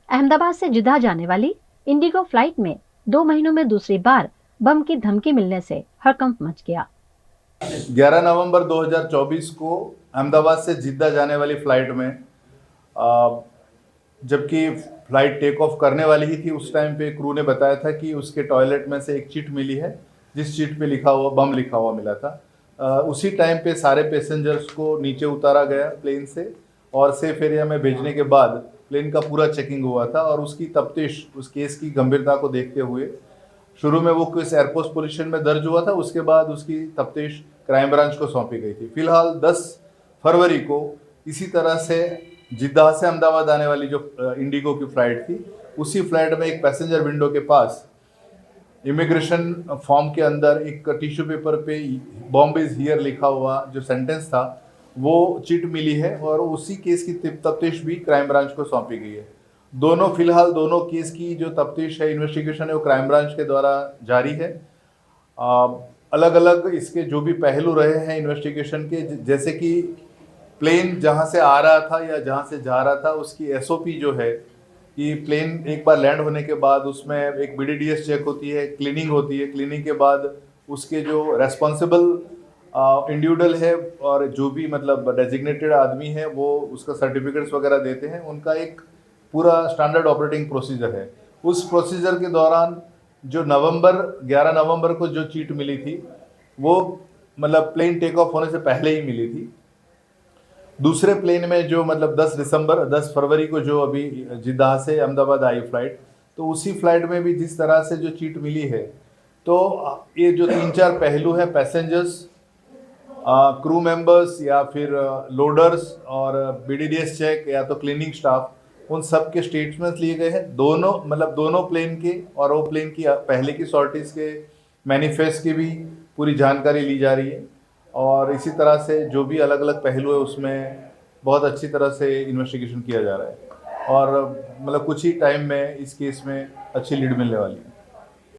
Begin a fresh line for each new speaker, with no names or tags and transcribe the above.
अहमदाबाद से जिद्दा जाने वाली इंडिगो फ्लाइट में 2 महीनों में दूसरी बार बम की धमकी मिलने से हड़कंप मच गया।
11 नवंबर 2024 को अहमदाबाद से जिद्दा जाने वाली फ्लाइट में जबकि फ्लाइट टेक ऑफ करने वाली ही थी, उस टाइम पे क्रू ने बताया था कि उसके टॉयलेट में से एक चिट मिली है, जिस चिट पे लिखा हुआ बम लिखा हुआ मिला था। उसी टाइम पे सारे पैसेंजर्स को नीचे उतारा गया प्लेन से और सेफ एरिया में भेजने के बाद प्लेन का पूरा चेकिंग हुआ था और उसकी तफ्तीश उस केस की गंभीरता को देखते हुए शुरू में वो किस एयरपोर्ट पोजीशन में दर्ज हुआ था, उसके बाद उसकी तफ्तीश क्राइम ब्रांच को सौंपी गई थी। फिलहाल 10 फरवरी को इसी तरह से जिद्दा से अहमदाबाद आने वाली जो इंडिगो की फ्लाइट थी, उसी फ्लाइट में एक पैसेंजर विंडो के पास इमिग्रेशन फॉर्म के अंदर एक टिश्यू पेपर पे बॉम्ब इज हियर लिखा हुआ जो सेंटेंस था, वो चिट मिली है और उसी केस की तफ्तीश भी क्राइम ब्रांच को सौंपी गई है। फिलहाल दोनों केस की जो तफ्तीश है, इन्वेस्टिगेशन है, वो क्राइम ब्रांच के द्वारा जारी है। अलग अलग इसके जो भी पहलू रहे हैं इन्वेस्टिगेशन के, जैसे कि प्लेन जहां से आ रहा था या जहां से जा रहा था, उसकी एसओपी जो है कि प्लेन एक बार लैंड होने के बाद उसमें एक बीडीडीएस चेक होती है, क्लीनिंग होती है, क्लीनिंग के बाद उसके जो रेस्पॉन्सिबल इंडिविजुअल है और जो भी मतलब डेजिग्नेटेड आदमी है वो उसका सर्टिफिकेट्स वगैरह देते हैं, उनका एक पूरा स्टैंडर्ड ऑपरेटिंग प्रोसीजर है। उस प्रोसीजर के दौरान जो 11 नवंबर को जो चीट मिली थी, वो मतलब प्लेन टेक ऑफ होने से पहले ही मिली थी। दूसरे प्लेन में जो मतलब 10 फरवरी को जो अभी जिद्दा से अहमदाबाद आई फ्लाइट, तो उसी फ्लाइट में भी जिस तरह से जो चीट मिली है, तो ये जो 3-4 पहलू है, पैसेंजर्स, क्रू मेंबर्स या फिर लोडर्स और बीडीडीएस चेक या तो क्लीनिंग स्टाफ, उन सब के स्टेटमेंट्स लिए गए हैं। दोनों प्लेन के और वो प्लेन की पहले की सॉर्टीज के मैनिफेस्ट की भी पूरी जानकारी ली जा रही है और इसी तरह से जो भी अलग अलग पहलू है उसमें बहुत अच्छी तरह से इन्वेस्टिगेशन किया जा रहा है और मतलब कुछ ही टाइम में इस केस में अच्छी लीड मिलने वाली है।